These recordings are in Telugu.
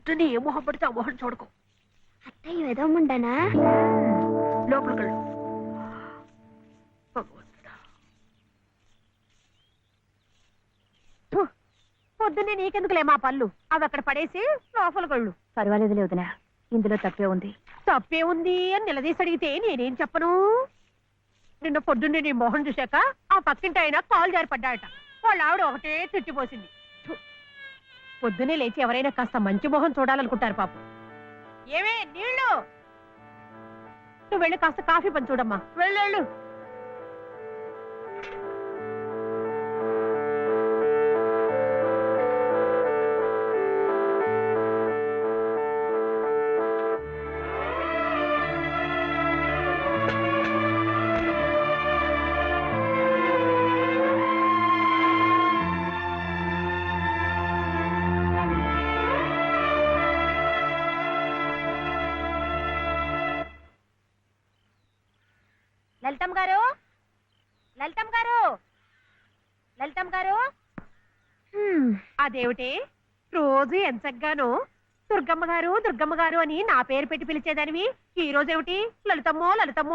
పొద్దున్నే ఏ మొహం పడితే ఆ మొహం చూడకు. అత్తయ్య ఎదవమంటానా? లోపలికెళ్ళు. పొద్దున్నే నీకెందుకులే మా పళ్ళు, అవి అక్కడ పడేసి లోపలికెళ్ళు. పర్వాలేదులే వదినా, ఇందులో తప్పే ఉంది. తప్పే ఉంది అని నిలదీసి అడిగితే నేనేం చెప్పను? నిన్న పొద్దున్నే నీ మొహం చూశాక ఆ పక్కింటి ఆయన కాలు జారిపడ్డాయట. వాళ్ళ ఆవిడ ఒకటే తిట్టిపోసింది. పొద్దునే లేచి ఎవరైనా కాస్త మంచి మొహం చూడాలనుకుంటారు పాపం. ఏమే నీళ్ళు, నువ్వు వెళ్ళి కాస్త కాఫీ పని చూడమ్మా. వెళ్ళు. లలితమ్మ గారు, లలితమ్మ గారు. అదేమిటి రోజు ఎంచగ్గాను దుర్గమ్మ గారు అని నా పేరు పెట్టి పిలిచేదానివి, ఈ రోజేమిటి లలితమ్మో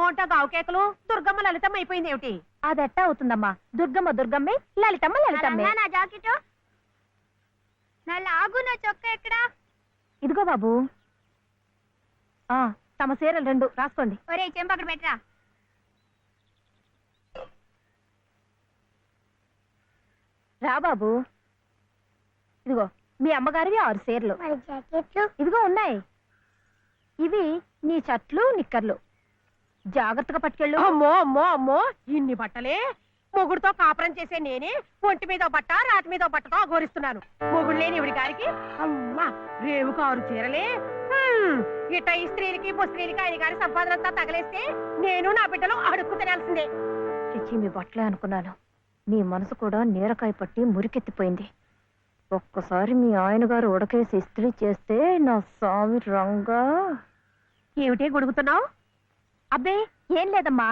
అంటా గావుకేకలు దుర్గమ్మ లలితమ్మ అయిపోయింది ఏమిటి? అదెట్టా అవుతుందమ్మా, దుర్గమ్మే, లలితమ్మే. నా జాకెట్, నా లాగు, నా చొక్కా ఎక్కడా? ఇదిగో బాబు, తమ చీరలు 2 రాసుకోండి. ఒరే చెంప అక్కడ పెట్టరా. రా బాబు, ఇదిగో మీ అమ్మగారివి 6 చీరలు. ఇదిగో ఉన్నాయి. ఇవి నీ చట్లు నిక్కర్లు, జాగ్రత్తగా పట్టుకెళ్ళు. అమ్మో ఇన్ని బట్టలే? మొగుడుతో కాపురం చేసే నేనే ఒంటి మీద బట్ట రాతి మీద బట్టతో అఘోరిస్తున్నాను. మొగుడు లేని ఇవిడి గారికి అమ్మా రేవుకు 6 చీరలే. ఇట ఈ స్త్రీలకి ముస్త్రీలకి ఆయన గారి సంపాదనంతా తగలేస్తే నేను నా బిడ్డలు అడుక్కు తినాల్సిందే. చిచ్చి, మీ బట్టలే అనుకున్నాను. మీ మనసు కూడా నీరకాయ పట్టి మురికెత్తిపోయింది. ఒక్కసారి మీ ఆయన గారు ఉడకేసి ఇస్త్రీ చేస్తే నా స్వామి రంగా. ఏమిటే గొడుగుతున్నావు? అబ్బే ఏం లేదమ్మా.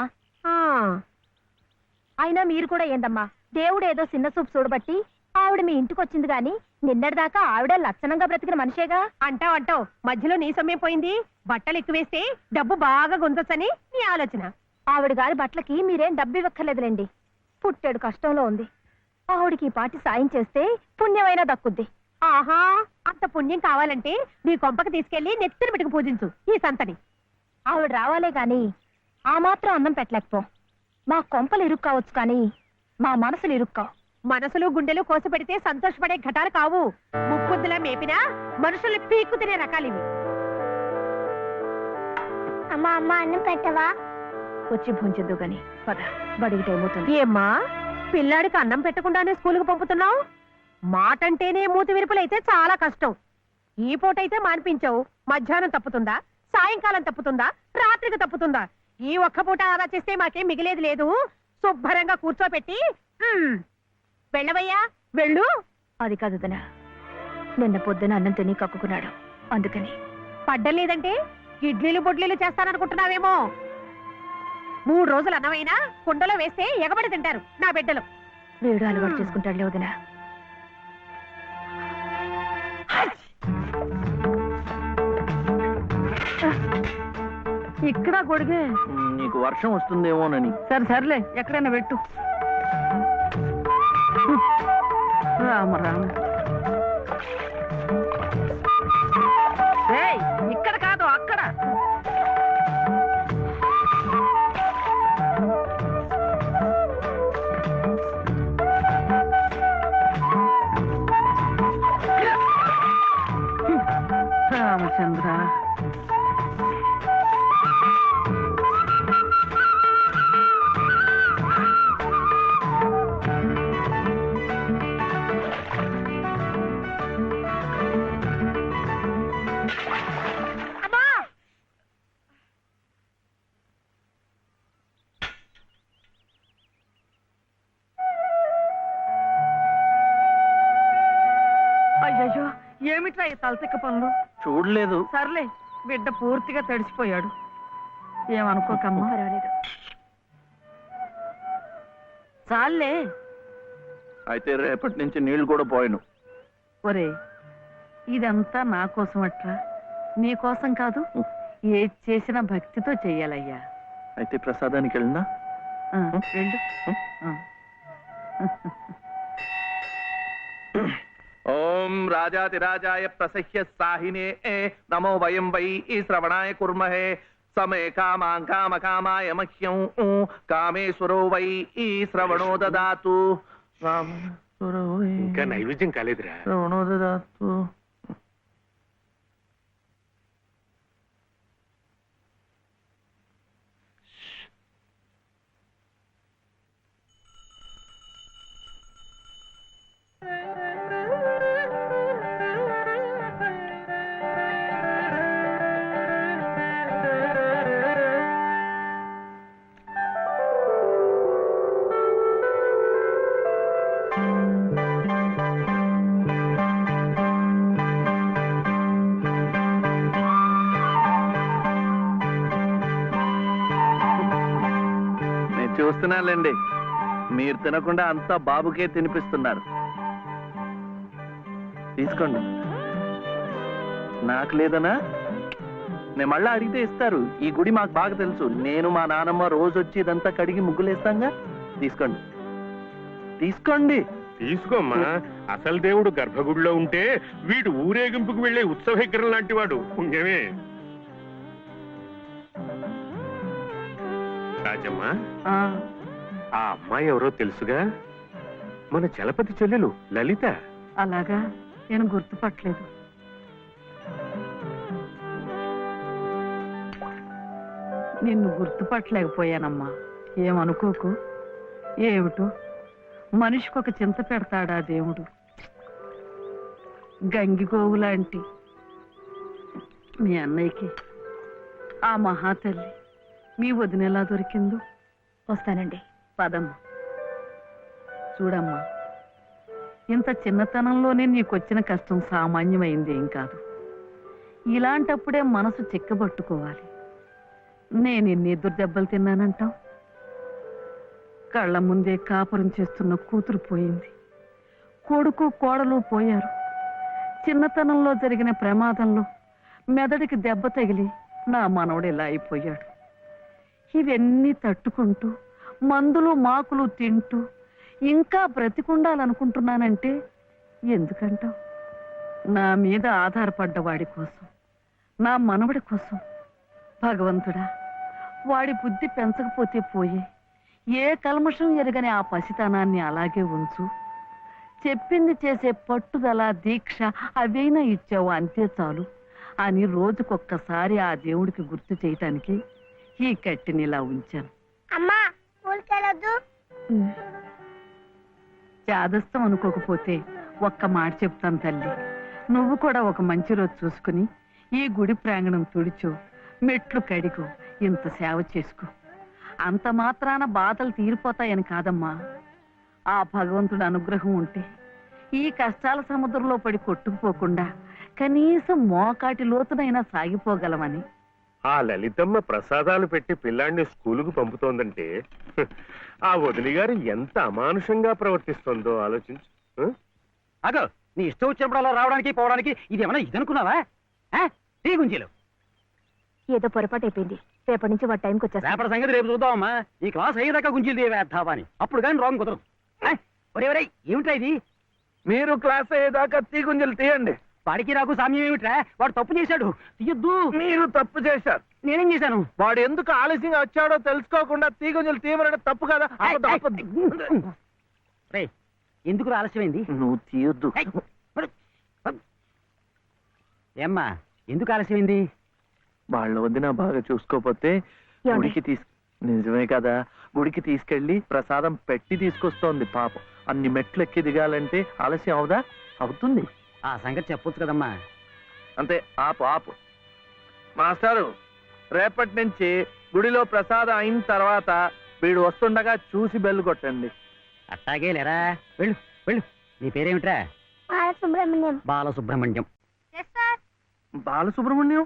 అయినా మీరు కూడా ఏందమ్మా, దేవుడు ఏదో చిన్న చూపు చూడబట్టి ఆవిడ మీ ఇంటికి వచ్చింది గాని నిన్నటిదాకా ఆవిడ లక్షణంగా బ్రతికిన మనిషేగా. అంటావు మధ్యలో నీ సమయం పోయింది. బట్టలు ఎక్కువేస్తే డబ్బు బాగా గుంజొచ్చని నీ ఆలోచన. ఆవిడ గారి బట్టలకి మీరేం డబ్బు ఇవ్వక్కర్లేదులేండి. పుట్టాడు కష్టంలో ఉంది. ఆవిడికి పాటి సాయం చేస్తే పుణ్యమైనా దక్కుద్ది. ఆహా, అంత పుణ్యం కావాలంటే నీ కొంపకి తీసుకెళ్లి నెత్తిన పెట్టుకు పూజించు ఈ సంతని. ఆవిడ రావాలే గాని ఆ మాత్రం అన్నం పెట్టలేకపో. మా కొంపలు ఇరుక్కు కావచ్చు కానీ మా మనసులు ఇరుక్కావు. మనసులు గుండెలు కోసి పెడితే సంతోషపడే ఘటాలు కావు. ముక్కుద్దులా మేపినా మనుషుల్ని పీక్కు తినే రకాలివి. అమ్మా అన్నం పెట్టవా? వచ్చి భుంచద్దు గాని పద, బడికి టైం అవుతుంది. ఏమ్మా, పిల్లాడికి అన్నం పెట్టకుండానే స్కూల్కి పంపుతున్నావు? మాటంటేనే మూతి విరుపులైతే చాలా కష్టం. ఈ పూటైతే మానిపించావు, మధ్యాహ్నం తప్పుతుందా, సాయంకాలం తప్పుతుందా, రాత్రికి తప్పుతుందా? ఈ ఒక్క పూట ఆదా చేస్తే మాకేం మిగిలేదు లేదు. శుభ్రంగా కూర్చోపెట్టి వెళ్ళవయ్యా, వెళ్ళు. అది కాదు వదినా, నిన్న పొద్దున అన్నం తిని కక్కుకున్నాడు, అందుకని. పడ్డం లేదంటే ఇడ్లీలు బొడ్లీలు చేస్తాననుకుంటున్నావేమో. 3 రోజులు అన్నమైనా కుండలో వేస్తే ఎగబడి తింటారు నా బిడ్డలు. వేడు అలవాటు చేసుకుంటాడులే వదినా. ఇక్కడ గొడిగే. నీకు వర్షం వస్తుందేమోనని. సర్లే, ఎక్కడైనా పెట్టు. రామ ఇక్కడ కాదు, అక్కడ. రామచంద్ర, అయ్యో ఏమిట్రా ఈ తలతిక్క పనులు? చూడలేదు. సర్లే, బిడ్డ పూర్తిగా తడిసిపోయాడు, ఏమనుకోకమ్మా. పర్వాలేదు. చాలే. అయితే రేపటి నుంచి నీళ్లు కూడా పోయాను. ఒరే, ఇదంతా నా కోసం అట్రా, నీ కోసం కాదు. ఏది చేసినా భక్తితో చెయ్యాలయ్యా. అయితే ప్రసాదానికి వెళ్ళినా వెళ్ళు. ఓం రాజాతిరాజాయ ప్రసహ్య సాహినే నమో వయం వై శ్రవణాయ కుర్మహే సమే కామాం కామకామాయ మహ్యం కామేశ్వరో వై శ్రవణో దదాతు. ఇంకా నైవేద్యం కాలేదురా. శ్రవణో దదాతు. చూస్తున్నానులేండి, మీరు తినకుండా అంతా బాబుకే తినిపిస్తున్నారు. తీసుకోండి. నాకు లేదనా? నేను మళ్ళా అడిగితే ఇస్తారు. ఈ గుడి మాకు బాగా తెలుసు. నేను మా నానమ్మ రోజు వచ్చి ఇదంతా కడిగి ముగ్గులేస్తాంగా. తీసుకోండి, తీసుకోండి. తీసుకోమ్మా. అసలు దేవుడు గర్భగుడిలో ఉంటే వీడు ఊరేగింపుకు వెళ్లే ఉత్సవ విగ్రహం లాంటి వాడు. పుణ్యమే. రాజమ్మా, ఆ అమ్మాయి ఎవరో తెలుసుగా? మన చలపతి చెల్లెలు లలిత. అలాగా, నేను గుర్తుపట్టలేదు. నిన్ను గుర్తుపట్టలేకపోయానమ్మా. ఏమనుకోకు. ఏమిటో మనిషికి ఒక చింత పెడతాడా దేవుడు. గంగిగోవు లాంటి మీ అన్నయ్యకి ఆ మహాతల్లి మీ వదినెలా దొరికిందో. వస్తానండి. పదమ్మ. చూడమ్మా, ఇంత చిన్నతనంలోనే నీకొచ్చిన కష్టం సామాన్యమైంది ఏం కాదు. ఇలాంటప్పుడే మనసు చిక్కబట్టుకోవాలి. నేను ఎన్ని ఎదురు దెబ్బలు తిన్నానంటావు? కళ్ళ ముందే కాపురం చేస్తున్న కూతురు పోయింది. కొడుకు కోడలు పోయారు. చిన్నతనంలో జరిగిన ప్రమాదంలో మెదడికి దెబ్బ తగిలి నా మనవడు ఇలా అయిపోయాడు. ఇవన్నీ తట్టుకుంటూ మందులు మాకులు తింటూ ఇంకా బ్రతికుండాలనుకుంటున్నానంటే ఎందుకంటావు? నా మీద ఆధారపడ్డ వాడి కోసం, నా మనవడి కోసం. భగవంతుడా, వాడి బుద్ధి పెంచకపోతే పోయే. ఏ కల్మషం ఎరగని ఆ పసితనాన్ని అలాగే ఉంచు. చెప్పింది చేసే పట్టుదల, దీక్ష అవైనా ఇచ్చావు, అంతే చాలు అని రోజుకొక్కసారి ఆ దేవుడికి గుర్తు చేయటానికి ఈ కట్టిని ఇలా ఉంచాను. అమ్మా, స్కూల్కెళ్ళొద్దు. చాదస్తం అనుకోకపోతే ఒక్క మాట చెప్తాను తల్లి. నువ్వు కూడా ఒక మంచి రోజు చూసుకుని ఈ గుడి ప్రాంగణం తుడిచో, మెట్లు కడిగో, ఇంత సేవ చేసుకో. అంత మాత్రాన బాధలు తీరిపోతాయని కాదమ్మా. ఆ భగవంతుడి అనుగ్రహం ఉంటే ఈ కష్టాల సముద్రంలో పడి కొట్టుకుపోకుండా కనీసం మోకాటి లోతునైనా సాగిపోగలమని. ఆ లలితమ్మ ప్రసాదాలు పెట్టి పిల్లాడిని స్కూలుకు పంపుతోందంటే ఆ వదిలి గారు ఎంత అమానుషంగా ప్రవర్తిస్తోందో ఆలోచించు. అగో, నీ ఇష్టం వచ్చినప్పుడు అలా రావడానికి పోవడానికి ఇది ఏమన్నా ఇదనుకున్నావా? టీ గుంజీలు ఏదో పొరపాటు అయిపోయింది. రేపటి నుంచి వాడి టైంకి వచ్చేస్తా. రేపటి సంగతి రేపు చూద్దామమ్మా. ఈ క్లాస్ అయ్యేదాకా గుంజీలు తీవేద్దావా అని. అప్పుడు కానీ రాంగ్ కుదరదు. ఒరే ఏమిట్రా ఇది? మీరు క్లాస్ అయ్యేదాకా తీగుంజలు తీయండి. వాడికి నాకు సామ్యం ఏమిట్రా? వాడు తప్పు చేశాడు, తీయొద్దు. మీరు తప్పు చేశారు. నేనేం చేశాను? వాడు ఎందుకు ఆలస్యంగా వచ్చాడో తెలుసుకోకుండా తీగుంజలు తీయమనడం తప్పు కదా. రే, ఎందుకు ఆలస్యమైంది? నువ్వు తీయొద్దు. ఏమ్మా, ఎందుకు ఆలస్యమైంది? వాళ్ళ వదిన బాగా చూసుకోపోతే గుడికి నిజమే కదా, గుడికి తీసుకెళ్లి ప్రసాదం పెట్టి తీసుకొస్తోంది పాపం. అన్ని మెట్లు ఎక్కి దిగాలంటే ఆలస్యం అవుదా? అవుతుంది. ఆ సంగతి చెప్పొచ్చు కదమ్మా. అంతే. ఆపు ఆపు. మాస్టారు, రేపటి నుంచి గుడిలో ప్రసాదం అయిన తర్వాత వీడు వస్తుండగా చూసి బెల్లు కొట్టండి. అట్టాగే లేరా. వెళ్ళు వెళ్ళు. నీ పేరేమిట్రా? బాలసుబ్రహ్మణ్యం. బాలసుబ్రహ్మణ్యం. బాలసుబ్రహ్మణ్యం.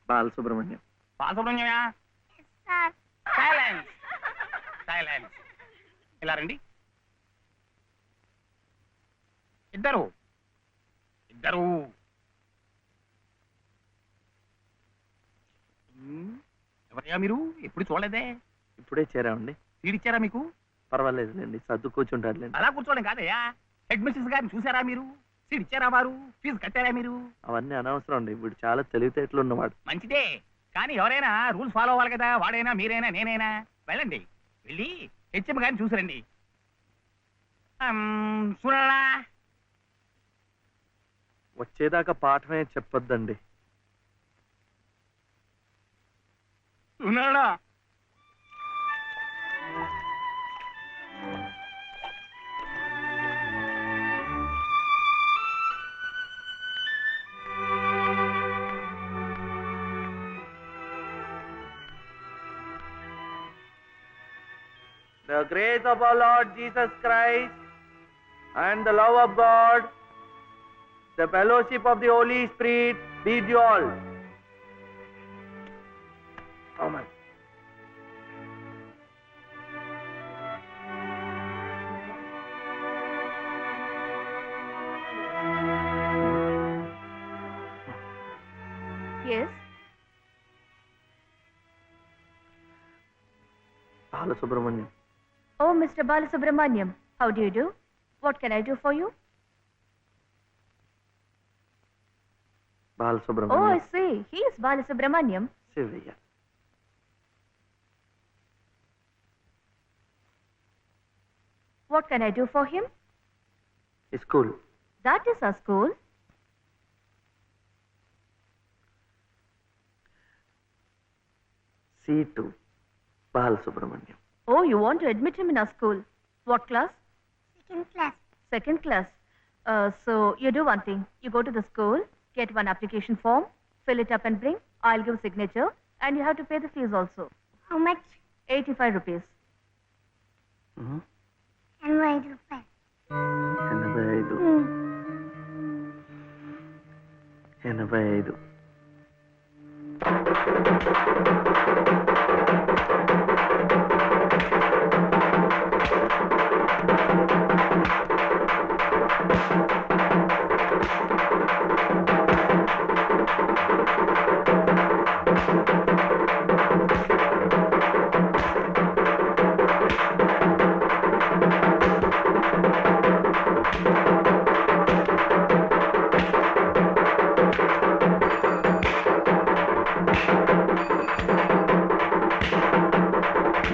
బాలసుబ్రహ్మణ్యం. బాలసుబ్రహ్మణ్యమా? Silence silence. ఇలా రండి ఇద్దరు. గారు ఎవరయ్యా మీరు? ఎప్పుడు చూడలేదే. ఇప్పుడే చేరామండి. సీడిచ్చారా మీకు? పర్వాలేదులేండి, సర్దు కూర్చుంటారులేండి. అలా కూర్చోవడం కాదయ్యా. హెడ్ మిస్సెస్ గారిని చూసారా మీరు? సీడిచ్చారా వారు? ఫీజు కట్టారా మీరు? అవన్నీ అనవసరం అండి, వీడు చాలా తెలివితేటలు ఉన్నవాడు. మంచిదే, కానీ ఎవరైనా రూల్స్ ఫాలో అవ్వాలి కదా. వాడైనా మీరైనా నేనైనా. వెళ్ళండి, వెళ్ళి హెచ్ఎం గారిని చూసిరండి. చూడరా, వచ్చేదాకా పాఠమే చెప్పొద్దండి. చూడరా. The grace of our Lord Jesus Christ and the love of God, the fellowship of the Holy Spirit be with you all. Amen. Yes. Balasubramaniam. Oh, Mr. Balasubramaniam, how do you do? What can I do for you? Oh, Balasubramaniam. I see. He is Balasubramaniam. Sivaya. What can I do for him? School. That is our school. C2. Balasubramaniam. Oh, you want to admit him in our school. What class? Second class. Second class. So you do one thing. You go to the school, get one application form, fill it up and bring. I'll give signature, and you have to pay the fees also. How much? 85 rupees. Mhm. And 5 rupees. 85. 85.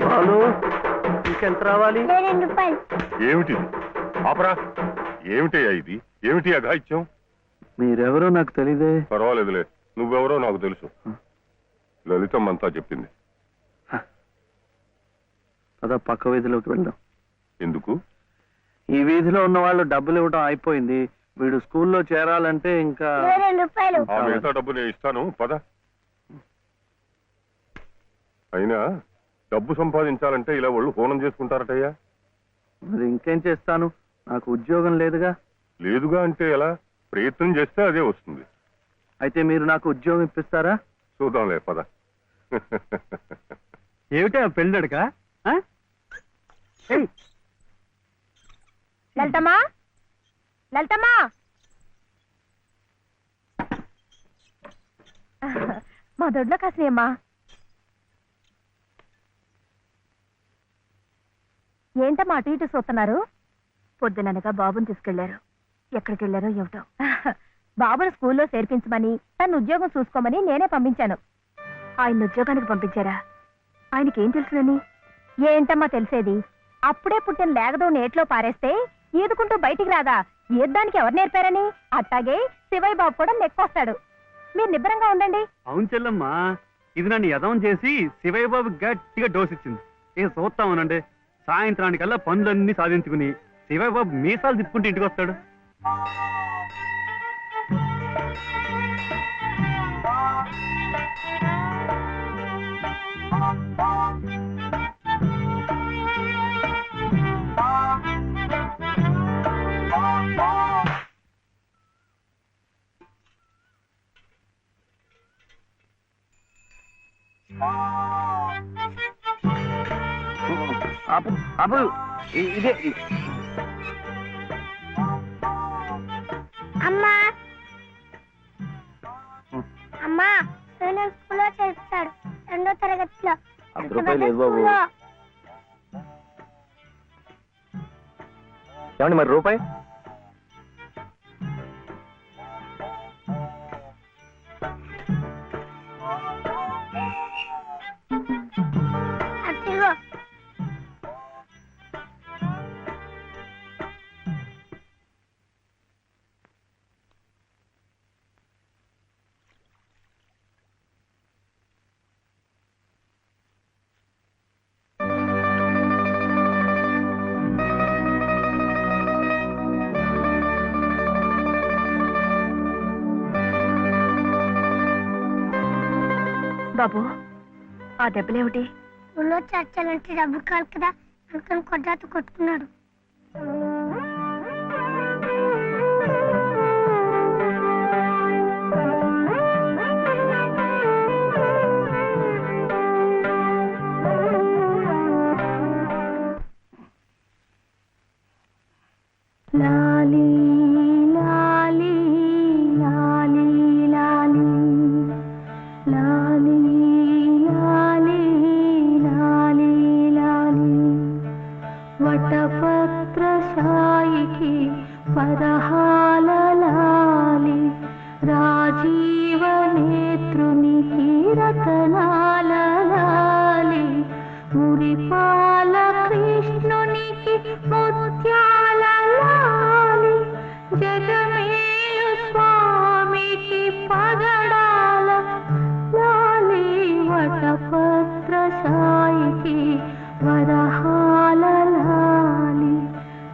Balu, ఇంకెంత రావాలి? 2 రూపాయలు. ఏమిటిది? ఆపరా. ఏమిటయ్యా ఇది? ఏమిటి అఘాయిత్యం? మీరెవరో నాకు తెలీదే. పర్వాలేదులే, నువ్వెవరో నాకు తెలుసు. లలితమ్మంతా చెప్పింది. అదా పక్క వీధిలోకి వెళ్దాం. ఎందుకు? ఈ వీధిలో ఉన్న వాళ్ళు డబ్బులు ఇవ్వడం అయిపోయింది. వీడు స్కూల్లో చేరాలంటే ఇంకా 2 రూపాయలు. ఆ మిగతా డబ్బు నేను ఇస్తాను, పద. అయినా డబ్బు సంపాదించాలంటే ఇలా వాళ్ళు హోనం చేసుకుంటారటయ్యా. మరి ఇంకేం చేస్తాను, నాకు ఉద్యోగం లేదుగా. లేదుగా అంటే ఎలా? ప్రయత్నం చేస్తే అదే వస్తుంది. అయితే మీరు నాకు ఉద్యోగం ఇప్పిస్తారా? చూద్దాంలే, పద. ఏమిటా పెళ్ళడుక? లలితమ్మా, లలితమ్మా, మా దొడ్లో కాసినమ్మా. ఏంటమ్మా అటు ఇటు చూస్తున్నారు? పొద్దుననగా బాబుని తీసుకెళ్లారు. ఎక్కడికి వెళ్ళారో ఏమిటో. బాబును స్కూల్లో చేర్పించమని, తను ఉద్యోగం చూసుకోమని నేనే పంపించాను. ఆయన ఉద్యోగానికి పంపించారా? ఆయనకేం తెలుసునని? ఏంటమ్మా తెలిసేది? అప్పుడే పుట్టిన లేగదో నేట్లో పారేస్తే ఈదుకుంటూ బయటికి రాదా? ఈద్దానికి ఎవరు నేర్పారని? అట్టాగే శివయ్య బాబు కూడా నెక్కొస్తాడు. మీరు నిబ్బరంగా ఉండండి. అవును చెల్లమ్మా, ఇది నన్ను యదవం చేసి శివయ్య బాబు గట్టిగా డోస్ ఇచ్చింది. ఏ చూస్తామనండి, సాయంత్రానికల్లా పనులన్నీ సాధించుకుని శివయ్య బాబు మీసాలు తిప్పుకుంటూ ఇంటికి వస్తాడు. ఆపు ఆపు, ఇదే. అమ్మా, అమ్మా నేను స్కూల్లో చేస్తాడు 2వ తరగతిలో. 100 రూపాయలు లేదు బాబు. ఏమండి మరి రూపాయి? అదిగో బాబు ఆ దెబ్బలేమిటి? స్కూల్లో చర్చలంటే డబ్బు కాదు కదా అందుకని కొట్టాత కొట్టుకున్నాడు. లాలీ లాలీ లాలీ లాలీ లాలీ లాలీ లాలీ లాలీ వటపత్ర సాయికి పదహాల లాలి రాజీవ నేత్రునికి రతనాల లాలి మురిపాల కృష్ణునికి ముత్యాల లాలి జగమేలు స్వామికి పగడాల లాలి వటపత్ర సాయికి వరహాల లాలి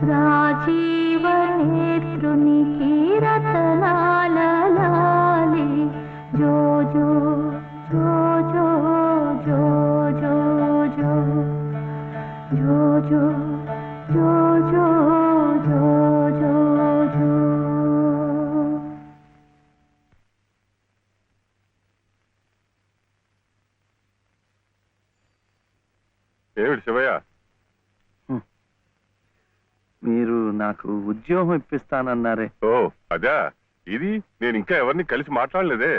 రాజీవ నేత్రునికి రతనాల లాలి జో జో జో జో జో జో జో జో జో జో జో జో జో జో. ఏమిటి శివయ్య? మీరు నాకు ఉద్యోగం ఇప్పిస్తానన్నారే. ఓ అదా, ఇది నేను ఇంకా ఎవరిని కలిసి మాట్లాడలేదే.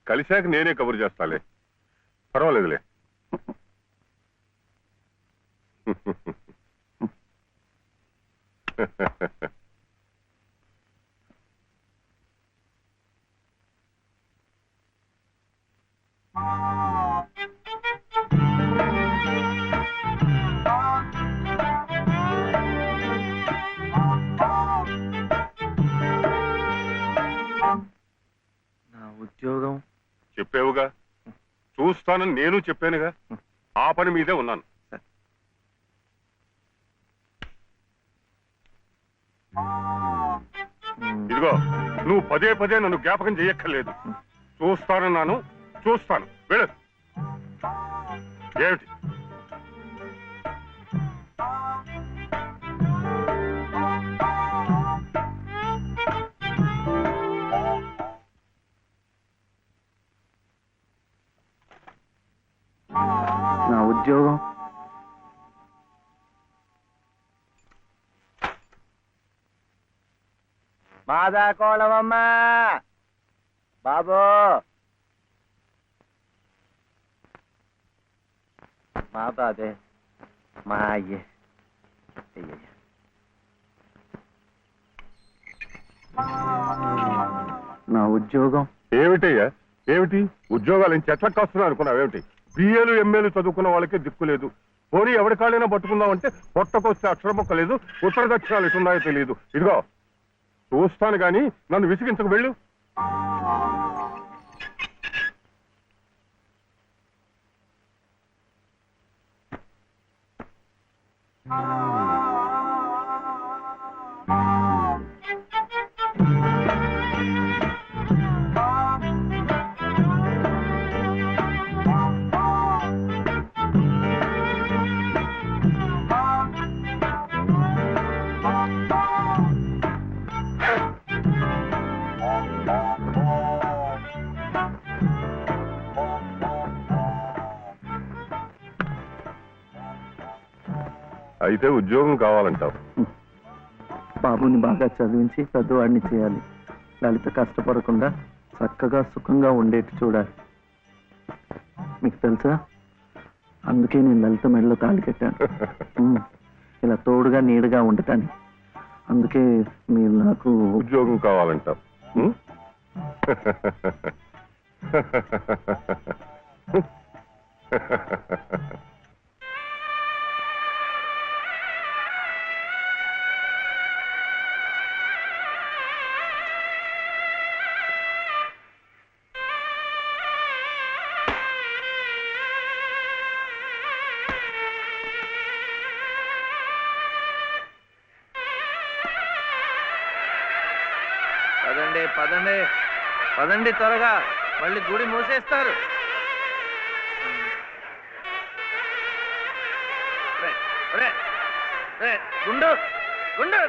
కలిశాక నేనే కబురు చేస్తాలే, పర్వాలేదులే. నా ఉద్యోగం చెప్పావుగా, చూస్తానని నేను చెప్పానుగా. ఆ పని మీదే ఉన్నాను. ఇదిగో, నువ్వు పదే పదే నన్ను జ్ఞాపకం చెయ్యక్కర్లేదు. చూస్తానన్నాను, చూస్తాను. వెళ్ళు. ఏమిటి? నా ఉద్యోగం మాదా కోళమమ్మా బాబు మాత అదే మా అయ్యే నా ఉద్యోగం ఏమిటయ్యా? ఏమిటి ఉద్యోగాలు చెట్లకు వస్తున్నావు అనుకున్నావు? ఏమిటి బిఏలు ఎంఏలు చదువుకున్న వాళ్ళకే దిక్కులేదు. పోనీ ఎవరి కాళ్ళైనా పట్టుకుందామంటే పొట్టకొస్తే అక్షరం మొక్క లేదు, ఉత్తర దక్షిణాలు ఎటున్నాయో తెలియదు. ఇదిగో చూస్తాను గాని నన్ను విసిగించకు. వెళ్ళు. అయితే ఉద్యోగం కావాలంటావు? బాబుని బాగా చదివించి పెద్దవాడిని చేయాలి. లలిత కష్టపడకుండా చక్కగా సుఖంగా ఉండేట్టు చూడాలి. మీకు తెలుసా, అందుకే నేను లలిత మెడలో తాళి కట్టాను. ఇలా తోడుగా నీడగా ఉండటానికి. అందుకే మీరు నాకు ఉద్యోగం కావాలంటారు. పదండి పదండి పదండి త్వరగా, మళ్ళీ గుడి మూసేస్తారు. గుండు గుండు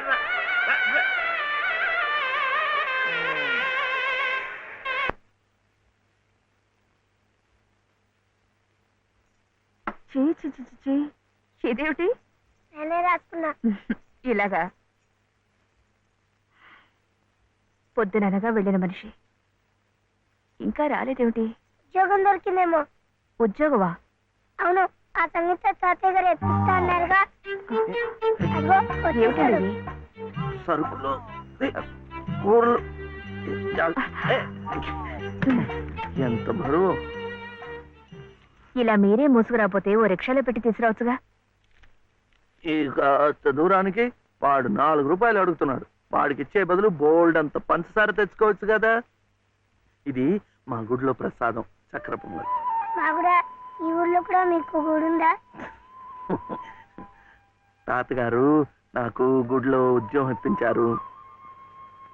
ఇదేమిటి? నేనే రాసుకున్నా. ఇలాగా పొద్దుననగా వెళ్ళిన మనిషి ఇంకా రాలేదేమిటి? ఉద్యోగం దొరికిందేమో. ఉద్యోగమా? అవును, ఆ సంగీత తాతయ్య గారు ఎప్పిస్తా అన్నారుగా. అదిగో వచ్చేసాడు. ఏమిటండి? సరుకులు, కూరలు, ఎంత బరువు. ఇలా మీరే మూసుకురాపోతే ఓ రిక్షాలో పెట్టి తీసుకురావచ్చుగా. ఈ కాస్త దూరానికి వాడు 4 రూపాయలు అడుగుతున్నాడు. వాడికి ఇచ్చే బదులు బోల్డ్ అంత పంచదార తెచ్చుకోవచ్చు కదా. ఇది మా గుడిలో ప్రసాదం, చక్కెర పొంగల్. మా కూడా ఈ ఊర్లో కూడా మీకు గుడి ఉందా? తాతగారు నాకు గుడిలో ఉద్యోగం ఇప్పించారు.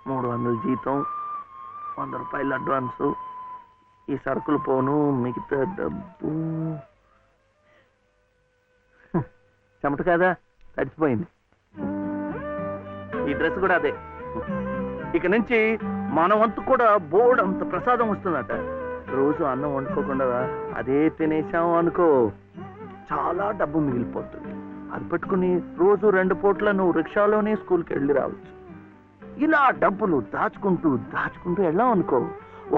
300 జీతం, 100 రూపాయలు అడ్వాన్సు. ఈ సరుకులు పోను, మిగతా డబ్బు చెమట కదా, తడిచిపోయింది. ఈ డ్రెస్ కూడా అదే. ఇక నుంచి మన వంతు కూడా బోర్డు అంత ప్రసాదం వస్తుందట. రోజు అన్నం వండుకోకుండా అదే తినేసాం అనుకో, చాలా డబ్బు మిగిలిపోతుంది. అది పట్టుకుని రోజు 2 పూట్ల నువ్వు రిక్షాలోనే స్కూల్కి వెళ్ళి రావచ్చు. ఇలా డబ్బులు దాచుకుంటూ దాచుకుంటూ వెళ్ళాం అనుకో,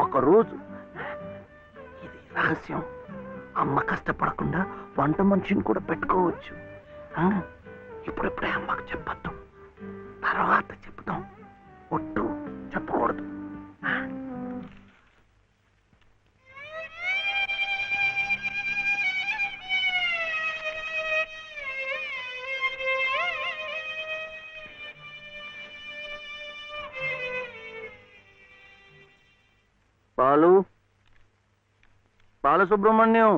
ఒకరోజు, ఇది రహస్యం, అమ్మ కష్టపడకుండా వంట మనిషిని కూడా పెట్టుకోవచ్చు. ఇప్పుడిప్పుడే అమ్మకు చెప్పద్దు, తర్వాత చెప్తాం. ఒట్టు చెప్పకూడదు. బాలు, బాలసుబ్రహ్మణ్యం,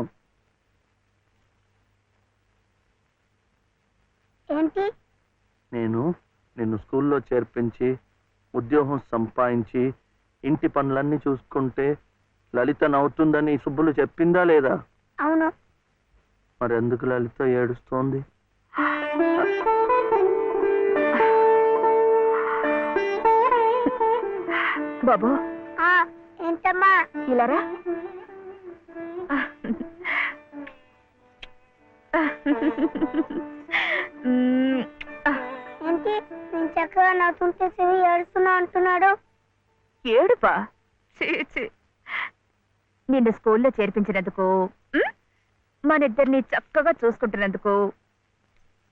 ఏంటి? నేను నిన్ను స్కూల్లో చేర్పించి ఉద్యోగం సంపాదించి ఇంటి పనులన్నీ చూసుకుంటే లలిత నవ్వుతుందని సుబ్బులు చెప్పిందా లేదా? అవును. మరి ఎందుకు లలిత ఏడుస్తోంది? బాబు, ఏంటమ్మా? ఇలారా. ఏంటి నేను చక్కగా నవ్వుతుంటే చెవి ఏడుస్తున్నా అంటున్నాడు? ఏడుపా? నిన్ను స్కూల్లో చేర్పించినందుకు, మనిద్దరిని చక్కగా చూసుకుంటున్నందుకు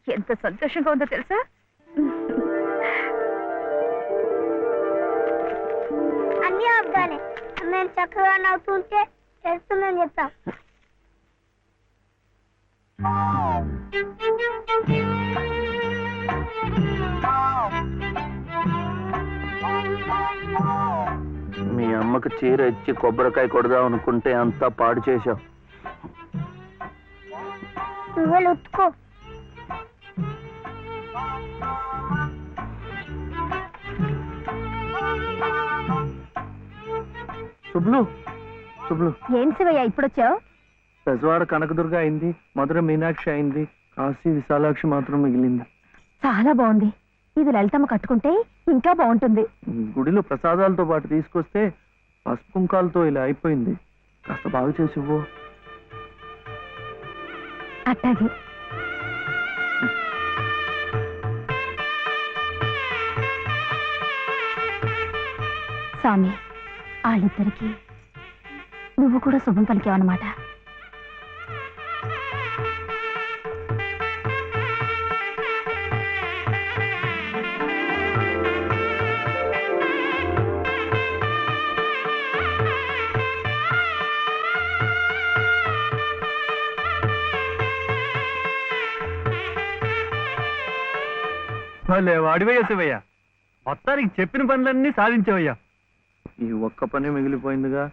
ఎంత సంతోషంగా ఉందో తెలుసా? అన్నీ అబ్బాలే. నేను చక్కగా నవ్వుతుంటే ఏడుస్తుందని చెప్పాం. మీ అమ్మకు చీర ఇచ్చి కొబ్బరికాయ కొడదాం అనుకుంటే అంతా పాడు చేశావు. నువ్వే ఉత్తుకో. శుభ్లు, శుభ్లు, ఏం శివయ్య ఇప్పుడొచ్చావు? పెజవాడ కనకదుర్గ అయింది, మధుర మీనాక్షి అయింది, కాశీ విశాలాక్షి మాత్రం మిగిలింది. చాలా బాగుంది. ఇది లలితమ్మ కట్టుకుంటే ఇంకా బాగుంటుంది. గుడిలో ప్రసాదాలతో పాటు తీసుకొస్తే పసుపు కుంకాలతో ఇలా అయిపోయింది. కాస్త బాగు చేసి ఇవ్వు. అట్టాగే. స్వామి, వాళ్ళిద్దరికి నువ్వు కూడా శుభం పలికావన్నమాట. భలే వాడివయ్యా శివయ్య, మొత్తానికి చెప్పిన పనులన్నీ సాధించావయ్యా. ఈ ఒక్క పని మిగిలిపోయిందిగా.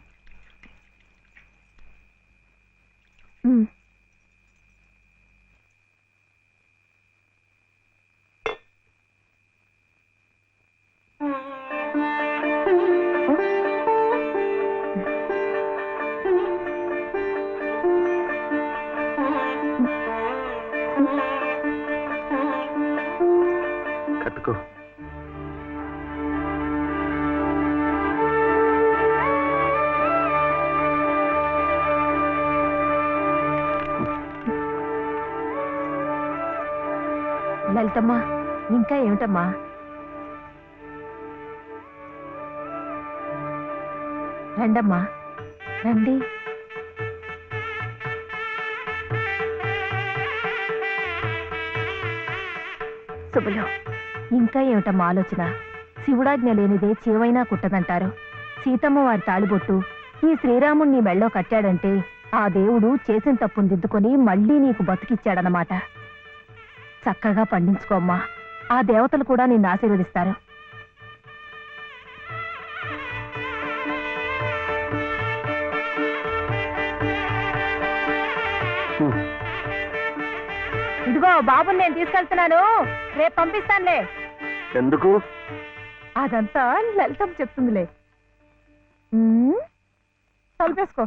కట్టుకో. లలితమ్మా, ఇంకా ఏమిటమ్మా? రండమ్మా, రండి. శుభలో, ఇంకా ఏమిటమ్మా ఆలోచన? శివుడాజ్ఞ లేనిదే చేవైనా కుట్టదంటారు. సీతమ్మ వారి తాళిబొట్టు ఈ శ్రీరాముణ్ణి మెళ్ళో కట్టాడంటే ఆ దేవుడు చేసిన తప్పును దిద్దుకొని మళ్ళీ నీకు బతికిచ్చాడనమాట. చక్కగా పండించుకోమ్మా, ఆ దేవతలు కూడా నిన్ను ఆశీర్వదిస్తారు. ఇదిగో బాబుని నేను తీసుకెళ్తున్నాను, రేపు పంపిస్తానులే. ఎందుకు? అదంతా లలితం చెప్తుందిలే. తలుపేసుకో.